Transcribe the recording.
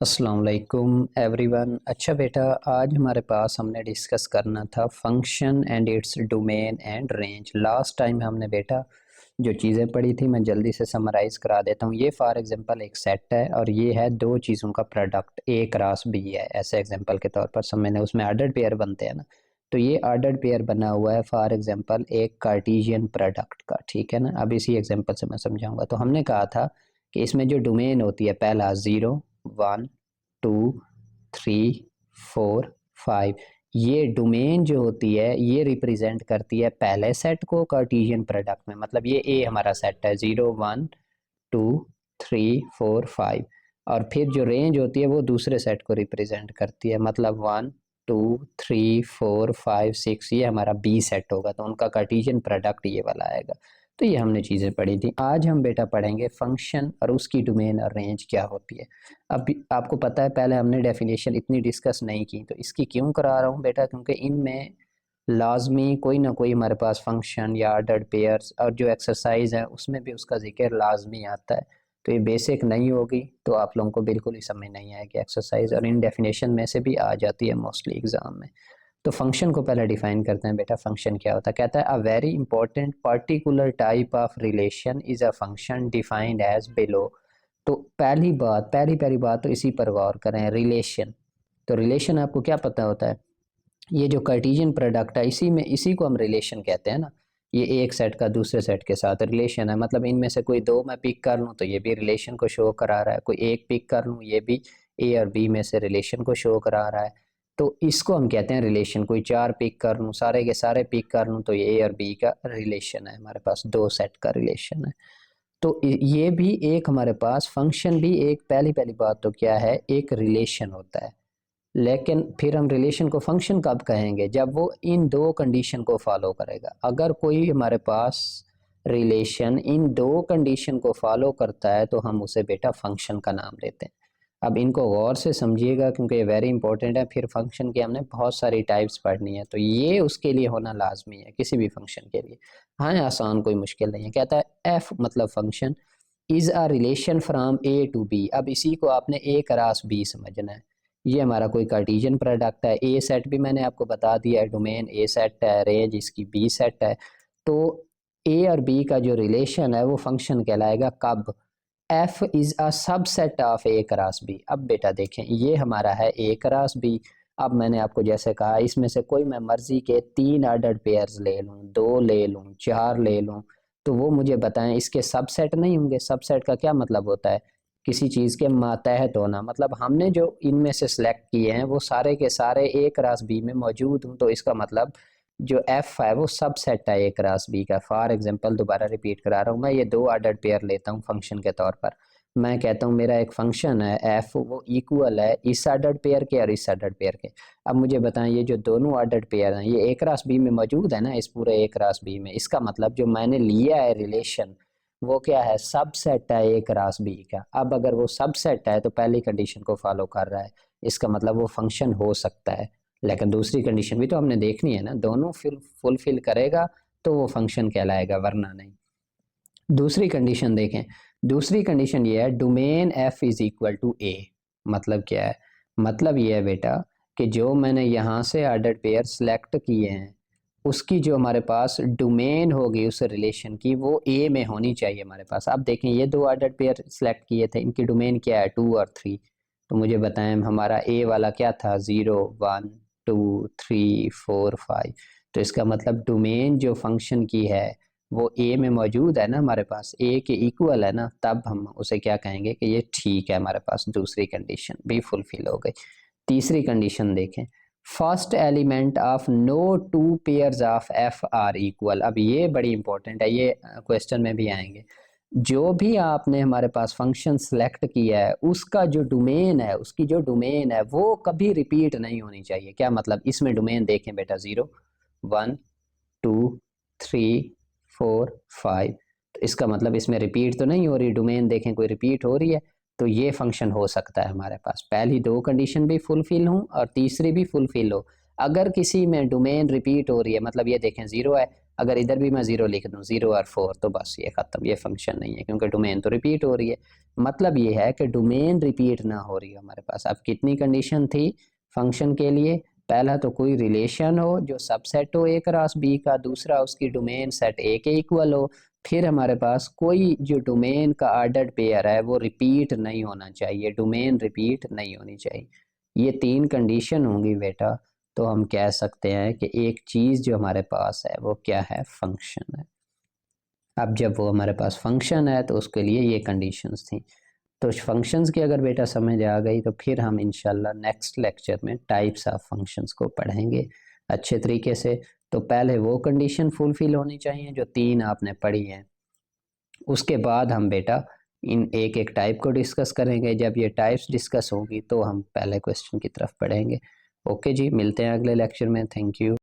अस्सलाम वालेकुम एवरीवन। अच्छा बेटा, आज हमारे पास हमने डिस्कस करना था function and its domain and range. Last time हमने बेटा जो चीज़ें पढ़ी थी मैं जल्दी से समराइज़ करा देता हूँ। ये फॉर एग्जांपल एक सेट है और ये है दो चीज़ों का प्रोडक्ट ए क्रॉस बी है। ऐसे एग्जांपल के तौर पर समझने उसमें ऑर्डर्ड पेयर बनते हैं ना, तो ये ऑर्डर्ड पेयर बना हुआ है फॉर एग्जांपल एक कार्टेशियन प्रोडक्ट का। ठीक है ना, अब इसी एग्जांपल से मैं समझाऊंगा। तो हमने कहा था कि इसमें जो डोमेन होती है, पहला 0 1 2 3 4 5, ये डोमेन जो होती है ये रिप्रेजेंट करती है पहले सेट को कार्टेशियन प्रोडक्ट में। मतलब ये ए हमारा सेट है 0 1 2 3 4 5, और फिर जो रेंज होती है वो दूसरे सेट को रिप्रेजेंट करती है। मतलब 1 2 3 4 5 6, ये हमारा बी सेट होगा, तो उनका कार्टेशियन प्रोडक्ट ये वाला आएगा। तो ये हमने चीज़ें पढ़ी थी। आज हम बेटा पढ़ेंगे फंक्शन और उसकी डोमेन और रेंज क्या होती है। अब आपको पता है पहले हमने डेफिनेशन इतनी डिस्कस नहीं की, तो इसकी क्यों करा रहा हूँ बेटा, क्योंकि इनमें लाजमी कोई ना कोई हमारे पास फंक्शन या ऑर्डर्ड पेयर्स, और जो एक्सरसाइज है उसमें भी उसका जिक्र लाजमी आता है। तो ये बेसिक नहीं होगी तो आप लोगों को बिल्कुल ही समझ नहीं आएगी एक्सरसाइज, और इन डेफिनेशन में से भी आ जाती है मोस्टली एग्जाम में। तो फंक्शन को पहले डिफाइन करते हैं बेटा। फंक्शन क्या होता है? कहता है a very important particular type of relation is a function defined as below. तो पहली बात, पहली पहली बात तो इसी पर गौर करें, रिलेशन। तो रिलेशन आपको क्या पता होता है? ये जो कार्टेशियन प्रोडक्ट है इसी में, इसी को हम रिलेशन कहते हैं ना। ये एक सेट का दूसरे सेट के साथ रिलेशन है। मतलब इनमें से कोई दो मैं पिक कर लूँ तो ये भी रिलेशन को शो करा रहा है, कोई एक पिक कर लूँ ये भी ए और बी में से रिलेशन को शो करा रहा है। तो इसको हम कहते हैं रिलेशन। कोई चार पिक कर लूँ, सारे के सारे पिक कर लूँ, तो ये ए और बी का रिलेशन है, हमारे पास दो सेट का रिलेशन है। तो ये भी एक हमारे पास फंक्शन भी एक, पहली पहली बात तो क्या है, एक रिलेशन होता है। लेकिन फिर हम रिलेशन को फंक्शन कब कहेंगे? जब वो इन दो कंडीशन को फॉलो करेगा। अगर कोई हमारे पास रिलेशन इन दो कंडीशन को फॉलो करता है तो हम उसे बेटा फंक्शन का नाम देते हैं। अब इनको गौर से समझिएगा क्योंकि ये वेरी इंपॉर्टेंट है। फिर फंक्शन की हमने बहुत सारी टाइप्स पढ़नी है, तो ये उसके लिए होना लाजमी है किसी भी फंक्शन के लिए। हाँ, आसान, कोई मुश्किल नहीं है। कहता है एफ मतलब function is a relation from A to B. अब इसी को आपने ए क्रॉस बी समझना है। ये हमारा कोई कार्टेशियन प्रोडक्ट है। ए सेट भी मैंने आपको बता दिया है, डोमेन ए सेट है, रेंज इसकी बी सेट है। तो ए और बी का जो रिलेशन है वो फंक्शन कहलाएगा कब? F is a subset of A cross B. अब बेटा देखें, ये हमारा है ए क्रॉस बी। अब मैंने आपको जैसे कहा इसमें से कोई मैं मर्जी के तीन ऑर्डर्ड पेयर्स ले लूँ, दो ले लूँ, चार ले लूँ, तो वो मुझे बताएं इसके सबसेट नहीं होंगे। सबसेट का क्या मतलब होता है? किसी चीज़ के मातहत होना। मतलब हमने जो इनमें से सिलेक्ट किए हैं वो सारे के सारे ए क्रॉस बी में मौजूद हूँ, तो इसका मतलब जो एफ है वो सबसेट है ए क्रॉस बी का। फॉर एग्जांपल दोबारा रिपीट करा रहा हूँ, मैं ये दो ऑर्डर्ड पेयर लेता हूँ फंक्शन के तौर पर। मैं कहता हूँ मेरा एक फंक्शन है एफ, वो इक्वल है इस ऑर्डर्ड पेयर के और इस ऑर्डर्ड पेयर के। अब मुझे बताएं ये जो दोनों ऑर्डर्ड पेयर हैं ये ए क्रॉस बी में मौजूद है ना, इस पूरे ए क्रॉस बी में। इसका मतलब जो मैंने लिया है रिलेशन वो क्या है? सबसेट है ए क्रॉस बी का। अब अगर वो सबसेट है तो पहली कंडीशन को फॉलो कर रहा है, इसका मतलब वो फंक्शन हो सकता है। लेकिन दूसरी कंडीशन भी तो हमने देखनी है ना, दोनों फुलफिल करेगा तो वो फंक्शन कहलाएगा, वरना नहीं। दूसरी कंडीशन देखें। दूसरी कंडीशन ये है domain F is equal to A. मतलब क्या है? मतलब ये है बेटा कि जो मैंने यहाँ से ऑर्डर्ड पेयर सेलेक्ट किए हैं उसकी जो हमारे पास डोमेन होगी उस रिलेशन की वो ए में होनी चाहिए हमारे पास। अब देखें ये दो ऑर्डर्ड पेयर सेलेक्ट किए थे, इनकी डोमेन क्या है? 2 और 3। तो मुझे बताएं हमारा ए वाला क्या था? 0 1 2 3 4 5। तो इसका मतलब डोमेन जो फंक्शन की है वो ए में मौजूद है ना, हमारे पास ए के इक्वल है ना, तब हम उसे क्या कहेंगे कि ये ठीक है, हमारे पास दूसरी कंडीशन भी फुलफिल हो गई। तीसरी कंडीशन देखें, first element of no two pairs of F are equal. अब ये बड़ी इंपॉर्टेंट है, ये क्वेश्चन में भी आएंगे। जो भी आपने हमारे पास फंक्शन सेलेक्ट किया है उसका जो डोमेन है, उसकी जो डोमेन है वो कभी रिपीट नहीं होनी चाहिए। क्या मतलब? इसमें डोमेन देखें बेटा, 0 1 2 3 4 5, तो इसका मतलब इसमें रिपीट तो नहीं हो रही। डोमेन देखें कोई रिपीट हो रही है तो ये फंक्शन हो सकता है हमारे पास। पहली दो कंडीशन भी फुलफिल हो और तीसरी भी फुलफिल हो। अगर किसी में डोमेन रिपीट हो रही है, मतलब ये देखें 0 है, अगर इधर भी मैं 0 लिख दूँ 0 और 4 तो बस ये ख़त्म, ये फंक्शन नहीं है क्योंकि डोमेन तो रिपीट हो रही है। मतलब ये है कि डोमेन रिपीट ना हो रही हो हमारे पास। अब कितनी कंडीशन थी फंक्शन के लिए? पहला तो कोई रिलेशन हो जो सबसेट हो ए क्रॉस बी का, दूसरा उसकी डोमेन सेट ए के इक्वल हो, फिर हमारे पास कोई जो डोमेन का ऑर्डर्ड पेयर है वो रिपीट नहीं होना चाहिए, डोमेन रिपीट नहीं होनी चाहिए। ये 3 कंडीशन होंगी बेटा, तो हम कह सकते हैं कि एक चीज़ जो हमारे पास है वो क्या है? फंक्शन है। अब जब वो हमारे पास फंक्शन है तो उसके लिए ये कंडीशंस थी। तो फंक्शंस की अगर बेटा समझ आ गई तो फिर हम इंशाल्लाह नेक्स्ट लेक्चर में टाइप्स ऑफ फंक्शंस को पढ़ेंगे अच्छे तरीके से। तो पहले वो कंडीशन फुलफिल होनी चाहिए जो 3 आपने पढ़ी हैं, उसके बाद हम बेटा इन एक एक टाइप को डिस्कस करेंगे। जब ये टाइप्स डिस्कस होगी तो हम पहले क्वेश्चन की तरफ पढ़ेंगे। ओके जी, मिलते हैं अगले लेक्चर में। Thank you.